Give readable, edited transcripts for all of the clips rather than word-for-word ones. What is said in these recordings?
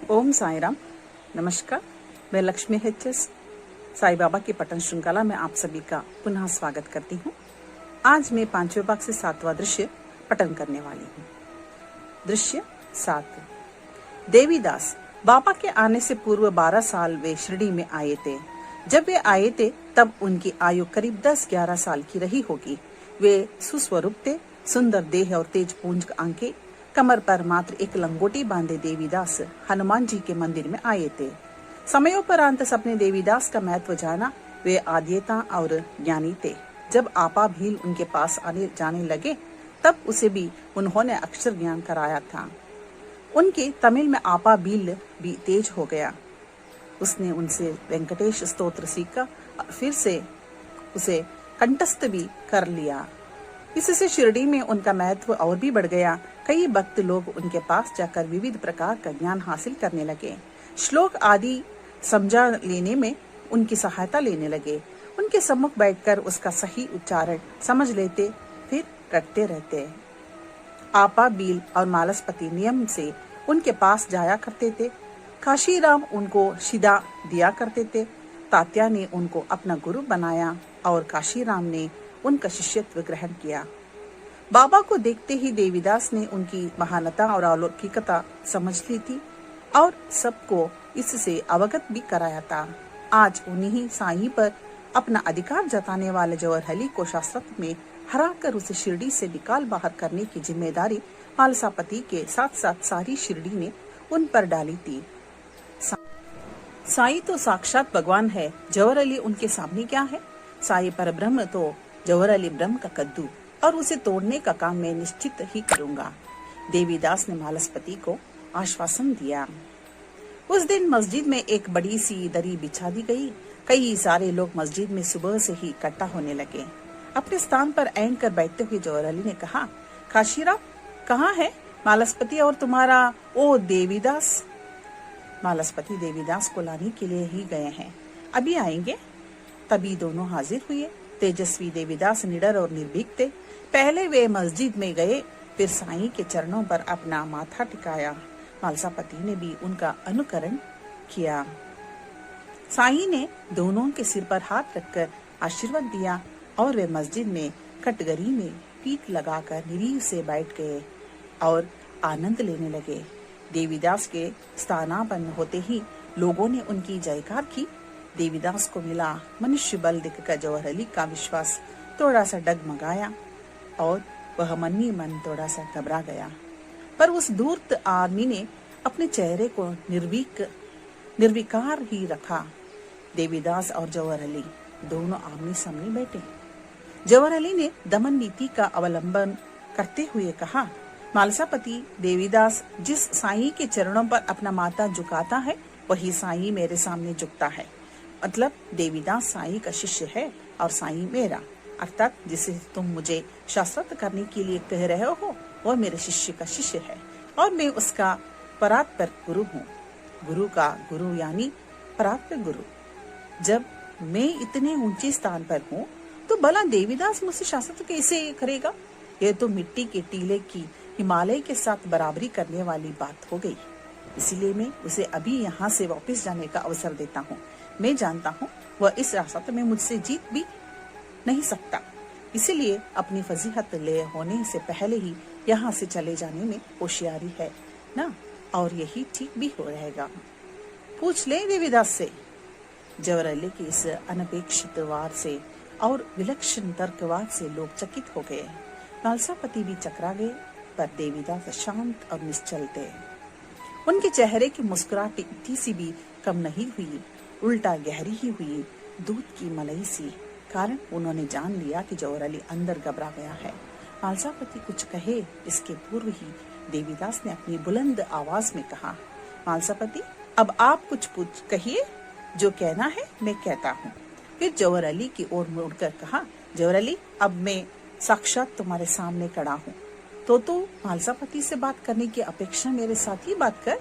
ओम साई राम। नमस्कार, मैं लक्ष्मी एच.एस. साई बाबा की पठन श्रृंखला में आप सभी का पुनः स्वागत करती हूँ। आज मैं 5वें भाग से 7वां दृश्य पठन करने वाली हूँ। दृश्य 7। देवीदास बाबा के आने से पूर्व 12 साल वे शिरडी में आए थे। जब वे आए थे तब उनकी आयु करीब 10-11 साल की रही होगी। वे सुस्वरूप थे, सुंदर देह और तेज पूंज आंखें। कमर पर मात्र एक लंगोटी बांधे देवीदास हनुमान जी के मंदिर में आए थे। समयोपरांत सबने देवीदास का महत्व जाना। वे आद्यता और ज्ञानी थे। जब आपा भील उनके पास आने जाने लगे तब उसे भी उन्होंने अक्षर ज्ञान कराया था। उनके तमिल में आपा भील भी तेज हो गया। उसने उनसे वेंकटेश स्तोत्र सीखा और फिर से उसे कंठस्थ भी कर लिया। इससे शिरडी में उनका महत्व और भी बढ़ गया। कई भक्त लोग उनके पास जाकर विविध प्रकार का ज्ञान हासिल करने लगे। श्लोक आदि समझा लेने में उनकी सहायता लेने लगे। उनके सम्मुख बैठकर उसका सही उच्चारण समझ लेते, फिर रटते रहते। आपा बील और मालसपति नियम से उनके पास जाया करते थे। काशीराम उनको शिदा दिया करते थे। तात्या ने उनको अपना गुरु बनाया और काशीराम ने उनका शिष्यत्व ग्रहण किया। बाबा को देखते ही देवीदास ने उनकी महानता और अलौकिकता समझ ली थी और सबको इससे अवगत भी कराया था। आज उन्हीं साईं पर अपना अधिकार जताने वाले जौहर को शास्त्र में हराकर उसे शिरडी से निकाल बाहर करने की जिम्मेदारी मालसापति के साथ साथ सारी शिरडी ने उन पर डाली थी। साईं तो साक्षात भगवान है, जौहर उनके सामने क्या है। साईं परब्रह्म तो जौहर ब्रह्म का कद्दू और उसे तोड़ने का काम मैं निश्चित ही करूंगा। देवीदास ने मालसपति को आश्वासन दिया। उस दिन मस्जिद में एक बड़ी सी दरी बिछा दी गई। कई सारे लोग मस्जिद में सुबह से ही इकट्ठा होने लगे। अपने स्थान पर ऐन कर बैठते हुए जौहर ने कहा, काशीराम कहाँ है मालसपति और तुम्हारा ओ देवीदास? मालसपति देवीदास को लाने के लिए ही गए हैं, अभी आएंगे। तभी दोनों हाजिर हुए। तेजस्वी देवीदास निडर और निर्भीक थे। पहले वे मस्जिद में गए, फिर साईं के चरणों पर अपना माथा टिकाया। मालसापति ने भी उनका अनुकरण किया। साईं ने दोनों के सिर पर हाथ रखकर आशीर्वाद दिया और वे मस्जिद में कटघरी में पीठ लगाकर निरीह से बैठ गए और आनंद लेने लगे। देवीदास के स्थानापन्न होते ही लोगों ने उनकी जयकार की। देवीदास को मिला मनुष्य बल देखकर जौहर का विश्वास थोड़ा सा डगमगाया और वह मन ही मन थोड़ा सा घबरा गया। पर उस धूर्त आदमी ने अपने चेहरे को निर्विकार ही रखा। देवीदास और जौहर दोनों आमने सामने बैठे। जौहर ने दमन नीति का अवलंबन करते हुए कहा, मालसापति देवीदास जिस साईं के चरणों पर अपना माथा झुकाता है वही साईं मेरे सामने झुकता है। मतलब देवीदास साईं का शिष्य है और साईं मेरा, अर्थात जिसे तुम मुझे शास्त्रत करने के लिए कह रहे हो वह मेरे शिष्य का शिष्य है और मैं उसका परात्पर गुरु हूँ। गुरु का गुरु यानी परात्पर गुरु। जब मैं इतने ऊंचे स्थान पर हूँ तो भला देवीदास मुझसे शास्त्र कैसे करेगा? यह तो मिट्टी के टीले की हिमालय के साथ बराबरी करने वाली बात हो गई। इसीलिए मैं उसे अभी यहाँ से वापस जाने का अवसर देता हूँ। मैं जानता हूँ वह इस रास्ते में मुझसे जीत भी नहीं सकता। इसीलिए अपनी फजीहत ले होने से पहले ही यहाँ से चले जाने में होशियारी है ना, और यही ठीक भी हो रहेगा। पूछ ले देवीदास से। जौहर के इस अनपेक्षित वार से और विलक्षण तर्कवाद से लोग चकित हो गए। मालसापति भी चकरा गए, पर देवीदास शांत और निश्चल थे। उनके चेहरे की मुस्कुराहट इतनी सी भी कम नहीं हुई, उल्टा गहरी ही हुई, दूध की मलाई सी। कारण उन्होंने जान लिया कि जौहर अंदर घबरा गया है। मालसापति कुछ कहे इसके पूर्व ही देवीदास ने अपनी बुलंद आवाज में कहा, मालसापति अब आप कुछ कहिए, जो कहना है मैं कहता हूँ। फिर जौहर की ओर मुड़कर कहा, जौहर अब मैं साक्षात तुम्हारे सामने खड़ा हूँ, तो मालसापति से बात करने की अपेक्षा मेरे साथ ही बात कर।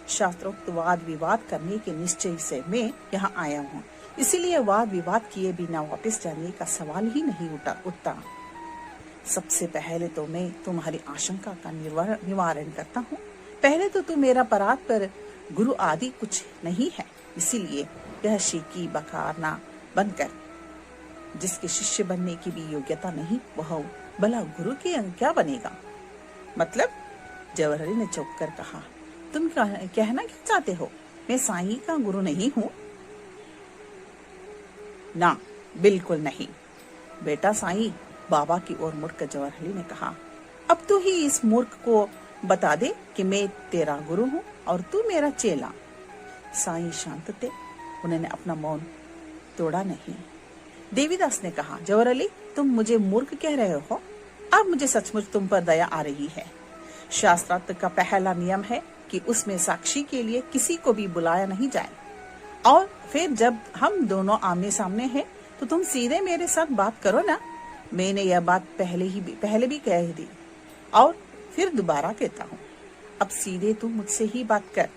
शास्त्रोक्त वाद विवाद करने के निश्चय से मैं यहाँ आया हूँ, इसीलिए वाद विवाद किए बिना वापस जाने का सवाल ही नहीं उठता। सबसे पहले तो मैं तुम्हारी आशंका का निवारण करता हूँ। पहले तो तू मेरा परात पर गुरु आदि कुछ नहीं है, इसीलिए यह शीकी बखारना बनकर जिसके शिष्य बनने की भी योग्यता नहीं, वह भला गुरु के क्या बनेगा? मतलब? जवाहरलाल ने चौंक कर कहा, तुम कहना क्या चाहते हो? मैं साईं का गुरु नहीं हूँ? ना, बिल्कुल नहीं। बेटा साईं, बाबा की ओर मुड़कर जवाहरलाल ने कहा, अब तू ही इस मूर्ख को बता दे कि मैं तेरा गुरु हूँ और तू मेरा चेला। साईं शांत थे, उन्होंने अपना मौन तोड़ा नहीं। देवीदास ने कहा, जवाहरलाल, तुम मुझे मूर्ख कह रहे हो? अब मुझे सचमुच तुम पर दया आ रही है। शास्त्रार्थ का पहला नियम है कि उसमें साक्षी के लिए किसी को भी बुलाया नहीं जाए, और फिर जब हम दोनों आमने सामने हैं तो तुम सीधे मेरे साथ बात करो ना। मैंने यह बात पहले भी कह दी और फिर दोबारा कहता हूँ, अब सीधे तुम मुझसे ही बात कर।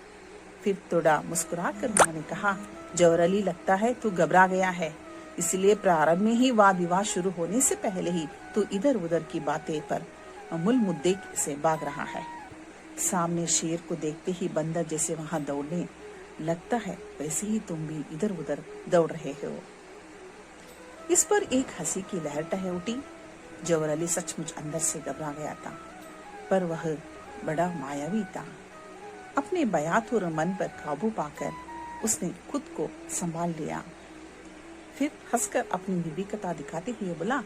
फिर थोड़ा मुस्कुरा कर उन्होंने कहा, जवाहरलाल, लगता है तू घबरा गया है, इसलिए प्रारंभ में ही वाद विवाद शुरू होने से पहले ही तू इधर उधर की बातें पर मूल मुद्दे से भाग रहा है। सामने शेर को देखते ही बंदर जैसे वहां दौड़ने लगता है, वैसे ही तुम भी इधर उधर दौड़ रहे हो। इस पर एक हंसी की लहर टह उठी। जवाहरलाल सचमुच अंदर से घबरा गया था, पर वह बड़ा मायावी था। अपने बयातुर मन पर काबू पाकर उसने खुद को संभाल लिया। फिर हंसकर अपनी निर्भीकता दिखाते हुए बोला,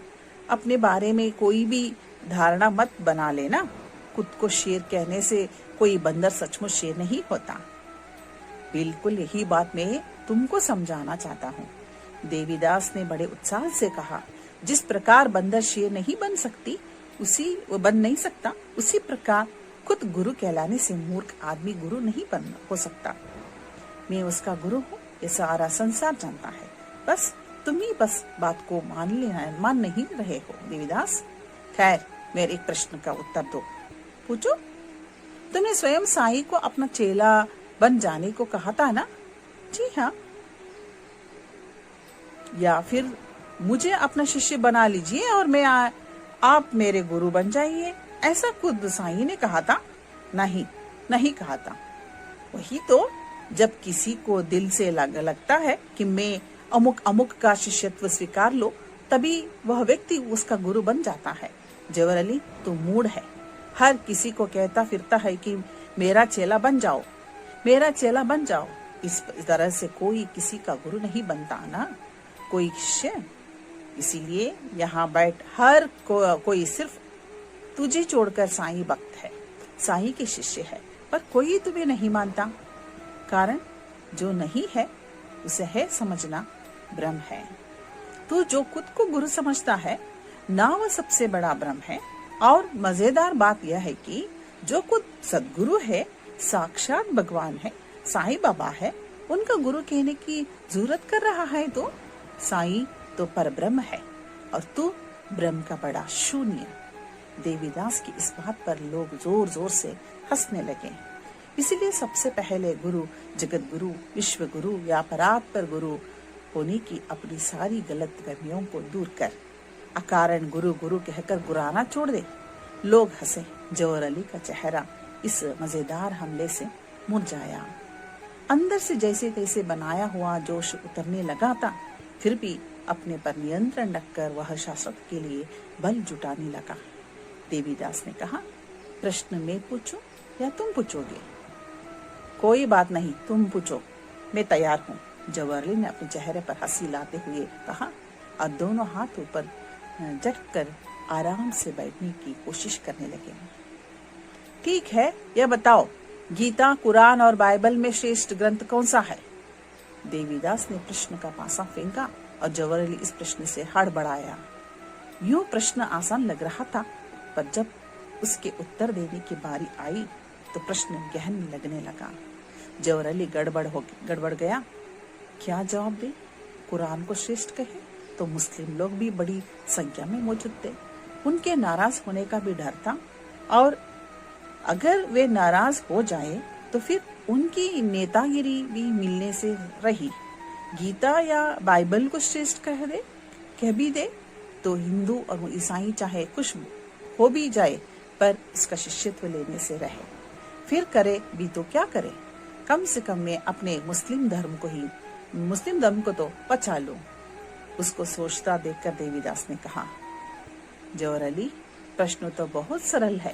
अपने बारे में कोई भी धारणा मत बना लेना। खुद को शेर कहने से कोई बंदर सचमुच शेर नहीं होता। बिल्कुल यही बात मैं तुमको समझाना चाहता हूँ। देवीदास ने बड़े उत्साह से कहा, जिस प्रकार बंदर शेर नहीं बन सकता, उसी प्रकार खुद गुरु कहलाने से मूर्ख आदमी गुरु नहीं हो सकता। मैं उसका गुरु हूँ, ये सारा संसार जानता है, बस तुम ही बात को मान नहीं रहे हो। देवीदास, खैर मेरे एक प्रश्न का उत्तर दो। पूछो। तुमने स्वयं साईं को अपना चेला बन जाने को कहा था ना? जी हाँ। या फिर मुझे अपना शिष्य बना लीजिए और आप मेरे गुरु बन जाइए, ऐसा खुद साईं ने कहा था? नहीं कहा था। वही तो, जब किसी को दिल से लगता है कि मैं अमुक का शिष्यत्व स्वीकार लो, तभी वह व्यक्ति उसका गुरु बन जाता है। जवाहरलाल, तू मूढ़ है। हर किसी को कहता फिरता है कि मेरा चेला बन जाओ, मेरा चेला बन जाओ। इस तरह से कोई किसी का गुरु नहीं बनता ना, कोई शिष्य। इसीलिए यहाँ बैठ हर कोई सिर्फ तुझे छोड़कर साईं भक्त है, साईं के शिष्य है, पर कोई तुम्हें नहीं मानता। कारण जो नहीं है उसे है समझना भ्रम है। तू जो खुद को गुरु समझता है ना, वह सबसे बड़ा भ्रम है। और मजेदार बात यह है कि जो खुद सदगुरु है, साक्षात भगवान है, साईं बाबा है, उनका गुरु कहने की जरूरत कर रहा है। तो साईं तो परब्रह्म है और तू ब्रह्म का बड़ा शून्य। देवीदास की इस बात पर लोग जोर जोर से हंसने लगे। इसीलिए सबसे पहले गुरु, जगत गुरु, विश्व गुरु या परात्पर गुरु होने की अपनी सारी गलत फहमियों को दूर कर अकारण गुरु गुरु कहकर गुराना छोड़ दे। लोग हंसे। जवाहरलाल का चेहरा इस मजेदार हमले से मुरझाया। अंदर से जैसे तैसे बनाया हुआ जोश उतरने लगा था, फिर भी अपने पर नियंत्रण रखकर वह शासक के लिए बल जुटाने लगा। देवीदास ने कहा, प्रश्न मैं पूछूं या तुम पूछोगे? कोई बात नहीं, तुम पूछो, मैं तैयार हूँ। जवाहरलाल ने अपने चेहरे पर हंसी लाते हुए कहा और दोनों हाथ ऊपर झटकर आराम से बैठने की कोशिश करने लगे। ठीक है, यह बताओ, गीता, कुरान और बाइबल में श्रेष्ठ ग्रंथ कौन सा है? देवीदास ने प्रश्न का पासा फेंका और जवाहरलाल इस प्रश्न से हड़बड़ाया। यूं प्रश्न आसान लग रहा था, पर जब उसके उत्तर देने की बारी आई तो प्रश्न गहन लगने लगा। जवाहरलाल गड़बड़ गया। क्या जवाब दे? कुरान को श्रेष्ठ कहे तो मुस्लिम लोग भी बड़ी संख्या में मौजूद थे। उनके नाराज होने का भी डर था, और अगर वे नाराज हो जाए तो फिर उनकी नेतागिरी भी मिलने से रही। गीता या बाइबल को श्रेष्ठ कह भी दे तो हिंदू और ईसाई चाहे कुछ हो भी जाए, पर इसका शिष्यत्व लेने से रहे। फिर करे भी तो क्या करे? कम से कम मैं अपने मुस्लिम धर्म को तो बचा लूं। उसको सोचता देखकर देवीदास ने कहा, जौहर अली, प्रश्न तो बहुत सरल है।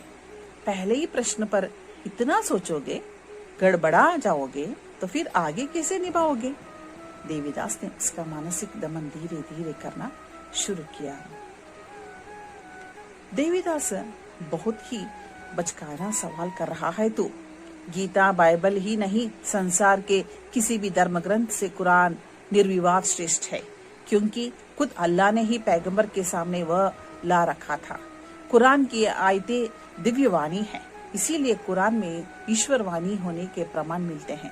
पहले ही प्रश्न पर इतना सोचोगे, गड़बड़ा जाओगे तो फिर आगे कैसे निभाओगे? देवीदास ने उसका मानसिक दमन धीरे धीरे करना शुरू किया। देवीदास, बहुत ही बचकाना सवाल कर रहा है तू। गीता, बाइबल ही नहीं, संसार के किसी भी धर्म ग्रंथ से कुरान निर्विवाद श्रेष्ठ है, क्योंकि खुद अल्लाह ने ही पैगंबर के सामने वह ला रखा था। कुरान की आयतें दिव्य वाणी है, इसीलिए कुरान में ईश्वर वाणी होने के प्रमाण मिलते हैं।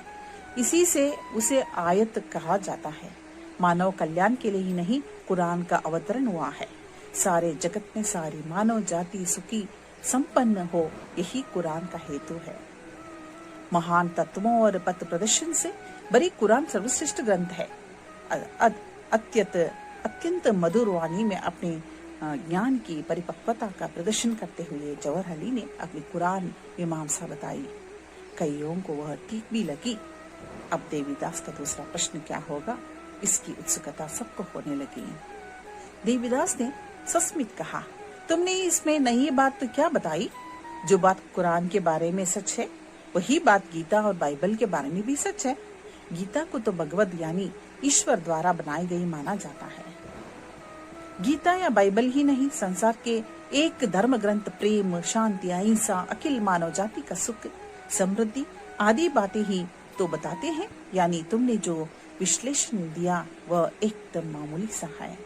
इसी से उसे आयत कहा जाता है। मानव कल्याण के लिए ही नहीं, कुरान का अवतरण हुआ है। सारे जगत में सारी मानव जाति सुखी संपन्न हो, यही कुरान का हेतु है। महान तत्वों और पथ प्रदर्शन से बड़ी कुरान सर्वश्रेष्ठ ग्रंथ है। अत्यंत मधुर वाणी में अपने ज्ञान की परिपक्वता का प्रदर्शन करते हुए जौहर अली ने अपनी कुरान मीमांसा बताई। कईयों को वह ठीक भी लगी। अब देवीदास का दूसरा प्रश्न क्या होगा, इसकी उत्सुकता सबको होने लगी। देवीदास ने सस्मित कहा, तुमने इसमें नई बात तो क्या बताई? जो बात कुरान के बारे में सच है, वही बात गीता और बाइबल के बारे में भी सच है। गीता को तो भगवत यानी ईश्वर द्वारा बनाई गई माना जाता है। गीता या बाइबल ही नहीं, संसार के एक धर्म ग्रंथ प्रेम, शांति, अहिंसा, अखिल मानव जाति का सुख, समृद्धि आदि बातें ही तो बताते हैं। यानी तुमने जो विश्लेषण दिया वह एकदम मामूली सा है।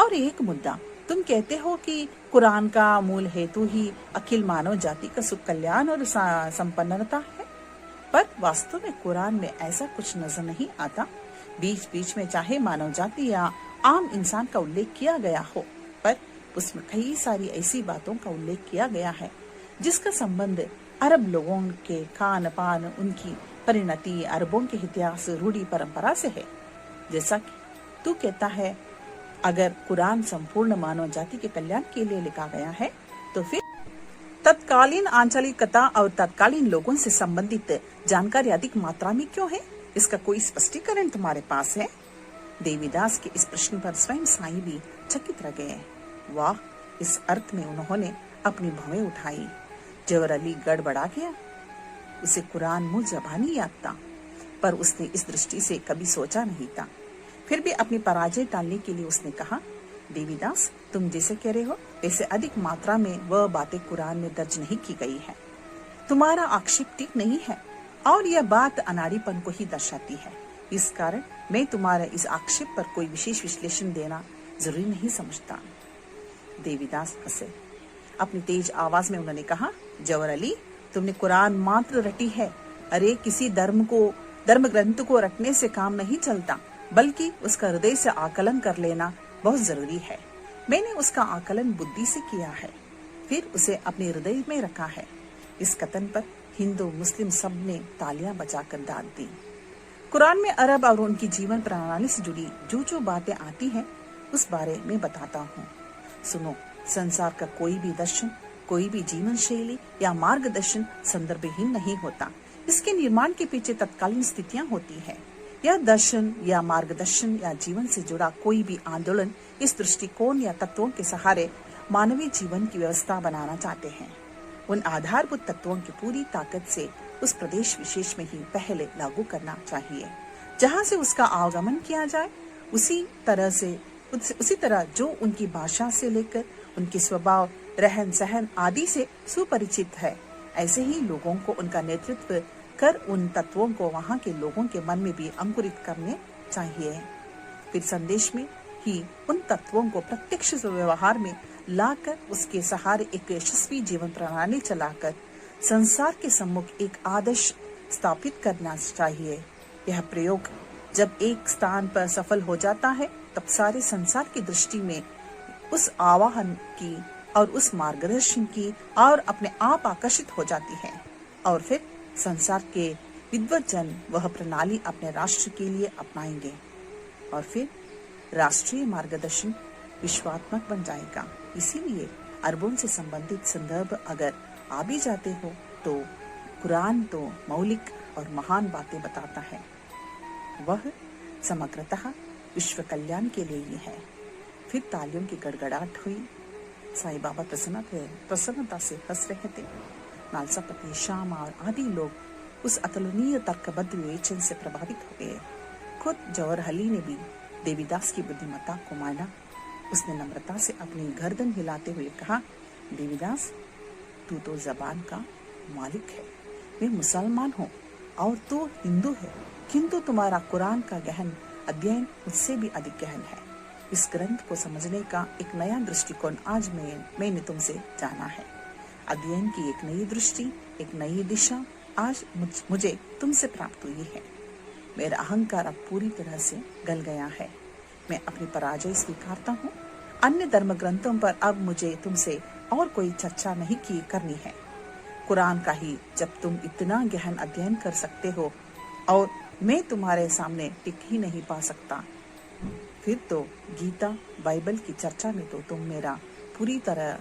और एक मुद्दा, तुम कहते हो कि कुरान का मूल हेतु ही अखिल मानव जाति का सुख, कल्याण और संपन्नता है, पर वास्तव में कुरान में ऐसा कुछ नजर नहीं आता। बीच बीच में चाहे मानव जाति या आम इंसान का उल्लेख किया गया हो, पर उसमें कई सारी ऐसी बातों का उल्लेख किया गया है जिसका संबंध अरब लोगों के खान पान, उनकी परिणति, अरबों के इतिहास, रूढ़ी परंपरा से है। जैसा कि तू कहता है, अगर कुरान संपूर्ण मानव जाति के कल्याण के लिए लिखा गया है, तो फिर तत्कालीन आंचलिकता और तत्कालीन लोगों से संबंधित जानकारी अधिक मात्रा में क्यों है? इसका कोई स्पष्टीकरण तुम्हारे पास है? देवीदास के इस प्रश्न पर स्वयं साईं भी चकित रह गए। वाह, इस अर्थ में उन्होंने अपनी भवें उठाई। जौहर अली गड़बड़ा गया। उसे कुरान मुंह ज़बानी याद था, पर उसने इस दृष्टि से कभी सोचा नहीं था। फिर भी अपनी पराजय टालने के लिए उसने कहा, देवीदास, तुम जैसे कह रहे हो वैसे अधिक मात्रा में वह बातें कुरान में दर्ज नहीं की गई है। तुम्हारा आक्षेप ठीक नहीं है और यह बात अनाड़ीपन को ही दर्शाती है। इस कारण मैं तुम्हारे इस आक्षेप पर कोई विशेष विश्लेषण देना जरूरी नहीं समझता। देवीदास हंसे। अपनी तेज आवाज में उन्होंने कहा, जौहर अली, तुमने कुरान मात्र रटी है। अरे, किसी धर्म ग्रंथ को रटने से काम नहीं चलता, बल्कि उसका हृदय से आकलन कर लेना बहुत जरूरी है। मैंने उसका आकलन बुद्धि से किया है, फिर उसे अपने हृदय में रखा है। इस कथन पर हिंदू मुस्लिम सब ने तालियां बजाकर दाद दी। कुरान में अरब और उनकी जीवन प्रणाली से जुड़ी जो बातें आती हैं, उस बारे में बताता हूँ। सुनो, संसार का कोई भी दर्शन, कोई भी जीवन शैली या मार्गदर्शन संदर्भहीन नहीं होता। इसके निर्माण के पीछे तत्कालीन स्थितियां होती है। यह दर्शन या मार्गदर्शन या जीवन से जुड़ा कोई भी आंदोलन इस दृष्टिकोण या तत्वों के सहारे मानवीय जीवन की व्यवस्था बनाना चाहते हैं। उन आधारभूत तत्वों की पूरी ताकत से उस प्रदेश विशेष में ही पहले लागू करना चाहिए, जहाँ से उसका आगमन किया जाए। उसी तरह जो उनकी भाषा से लेकर उनके स्वभाव, रहन सहन आदि से सुपरिचित है, ऐसे ही लोगों को उनका नेतृत्व कर उन तत्वों को वहाँ के लोगों के मन में भी अंकुरित करने चाहिए। फिर संदेश में ही उन तत्वों को प्रत्यक्ष व्यवहार में लाकर उसके सहारे एक यशस्वी जीवन प्रणाली चलाकर संसार के सम्मुख एक आदर्श स्थापित करना चाहिए। यह प्रयोग जब एक स्थान पर सफल हो जाता है, तब सारे संसार की दृष्टि में उस आवाहन की और उस मार्गदर्शन की और अपने आप आकर्षित हो जाती है, और फिर संसार के विद्वज्जन वह प्रणाली अपने राष्ट्र के लिए अपनाएंगे, और फिर राष्ट्रीय मार्गदर्शन विश्वात्मक बन जाएगा। इसीलिए अरबों से संबंधित संदर्भ अगर आ भी जाते हो, तो कुरान तो मौलिक और महान बातें बताता है। वह समग्रतः विश्व कल्याण के लिए ही है। फिर तालियों की गड़गड़ाहट हुई। साईं बाबा प्रसन्नता से हंस रहे थे। नालसापति, श्याम और आदि लोग उस अतुलनीय तर्कबद्ध विवेचन से प्रभावित हो गए। खुद जवाहरलाल ने भी देवीदास की बुद्धिमत्ता को माना। उसने नम्रता से अपनी गर्दन हिलाते हुए कहा, देवीदास, तू तो जबान का मालिक है। मैं मुसलमान हूँ और तू हिंदू है, किंतु तुम्हारा कुरान का गहन अध्ययन मुझसे भी अधिक गहन है। इस ग्रंथ को समझने का एक नया दृष्टिकोण आज मैंने तुमसे जाना है। अध्ययन की एक नई दृष्टि, एक नई दिशा आज मुझे तुमसे प्राप्त हुई है। मेरा अहंकार अब पूरी तरह से गल गया है। मैं अपनी पराजय स्वीकारता हूँ। अन्य धर्म ग्रंथों पर अब मुझे तुमसे और कोई चर्चा नहीं करनी है। कुरान का ही जब तुम इतना गहन अध्ययन कर सकते हो और मैं तुम्हारे सामने टिक ही नहीं पा सकता, फिर तो गीता बाइबल की चर्चा में तो तुम मेरा पूरी तरह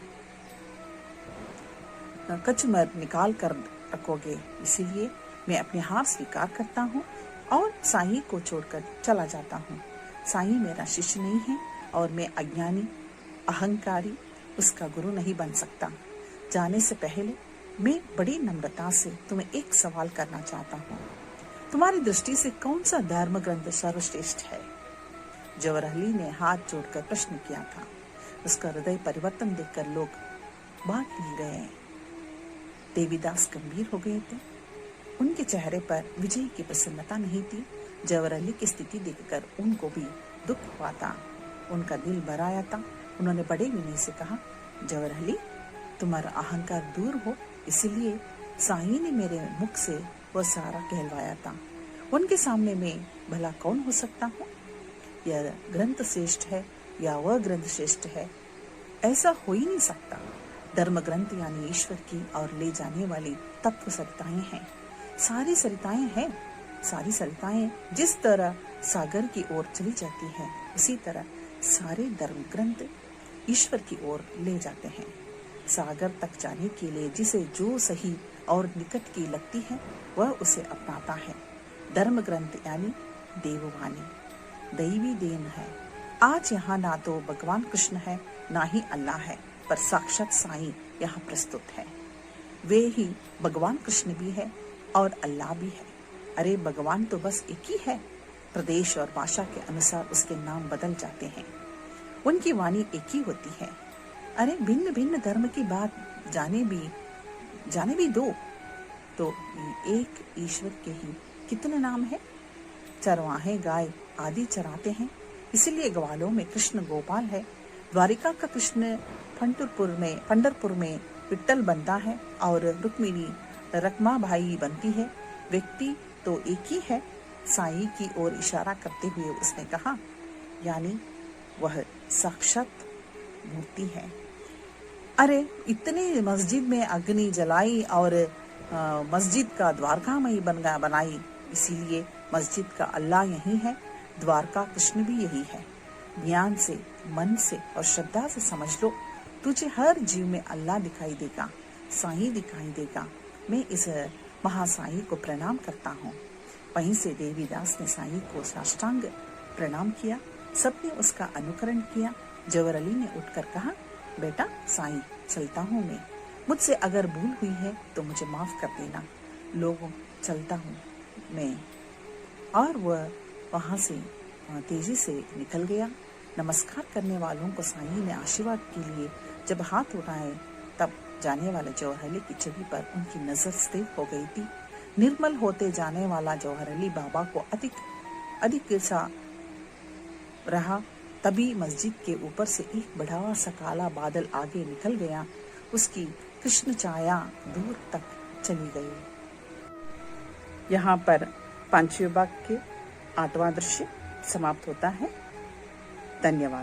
कचमर निकाल कर रखोगे। इसीलिए मैं अपने हार स्वीकार करता हूँ और साईं को छोड़कर चला जाता हूँ। साईं मेरा शिष्य नहीं है और मैं अज्ञानी, अहंकारी उसका गुरु नहीं बन सकता। जाने से पहले मैं बड़ी नम्रता से तुम्हें एक सवाल करना चाहता हूँ। तुम्हारी दृष्टि से कौन सा धर्म ग्रंथ सर्वश्रेष्ठ है? जवाहरलाल ने हाथ जोड़कर प्रश्न किया था। उसका हृदय परिवर्तन देखकर लोग भाग हिल गए। देवीदास गंभीर हो गए थे। उनके चेहरे पर विजय की प्रसन्नता नहीं थी। जवाहरलाल की स्थिति देखकर उनको भी दुख हुआ था। उनका दिल भर आया था। उन्होंने बड़े विनय से कहा, जवाहरलाल, तुम्हारा अहंकार दूर हो, इसलिए साईं ने मेरे मुख से वह सारा कहलवाया था। उनके सामने मैं भला कौन हो सकता हूँ? यह ग्रंथ श्रेष्ठ है या वह ग्रंथ श्रेष्ठ है, ऐसा हो ही नहीं सकता। धर्म ग्रंथ यानी ईश्वर की और ले जाने वाली तत्व सरिताएं हैं। सारी सरिताएं जिस तरह सागर की ओर चली जाती हैं, उसी तरह सारे धर्म ग्रंथ ईश्वर की ओर ले जाते हैं। सागर तक जाने के लिए जिसे जो सही और निकट की लगती है, वह उसे अपनाता है। धर्म ग्रंथ यानी देववाणी, दैवी देन है। आज यहाँ ना तो भगवान कृष्ण है, ना ही अल्लाह है, पर साक्षात साईं यहाँ प्रस्तुत है। वे ही भगवान कृष्ण भी है और अल्लाह भी है। अरे भगवान तो बस एक ही है, प्रदेश और भाषा के अनुसार उसके नाम बदल जाते हैं। उनकी वाणी एक ही होती है। अरे भिन्न भिन्न धर्म की बात जाने भी दो, तो एक ईश्वर के ही कितने नाम है। चरवाहे गाय आदि चराते हैं, इसीलिए ग्वालों में कृष्ण गोपाल है। द्वारिका का कृष्ण पंढरपुर में विट्ठल बनता है और रुक्मिणी रकमा भाई बनती है। व्यक्ति तो एक ही है। साईं की ओर इशारा करते हुए उसने कहा, यानी वह साक्षात मूर्ति है। अरे इतने मस्जिद में अग्नि जलाई और मस्जिद का द्वारकामयी बनाई, इसीलिए मस्जिद का अल्लाह यही है, द्वारका कृष्ण भी यही है। ज्ञान से, मन से और श्रद्धा से समझ लो, तुझे हर जीव में अल्लाह दिखाई देगा, साईं दिखाई देगा। मैं इस महासाईं को प्रणाम करता हूँ। वहीं से देवीदास ने साईं को साष्टांग प्रणाम किया। सबने उसका अनुकरण किया। जवाहरलाल ने उठकर कहा, बेटा साईं, चलता हूँ मैं। मुझसे अगर भूल हुई है तो मुझे माफ कर देना। लोगों, चलता हूँ मैं। और वह वहां से तेजी से निकल गया। नमस्कार करने वालों को साईं ने आशीर्वाद के लिए जब हाथ उठाए, तब जाने वाले जवाहरलाल की छवि पर उनकी नजर स्थिर हो गई थी। निर्मल होते जाने वाला जवाहरलाल बाबा को अधिक सा रहा। तभी मस्जिद के ऊपर से एक बड़ा सा काला बादल आगे निकल गया। उसकी कृष्ण छाया दूर तक चली गई। यहाँ पर पांचवें भाग के 8वां दृश्य समाप्त होता है। धन्यवाद।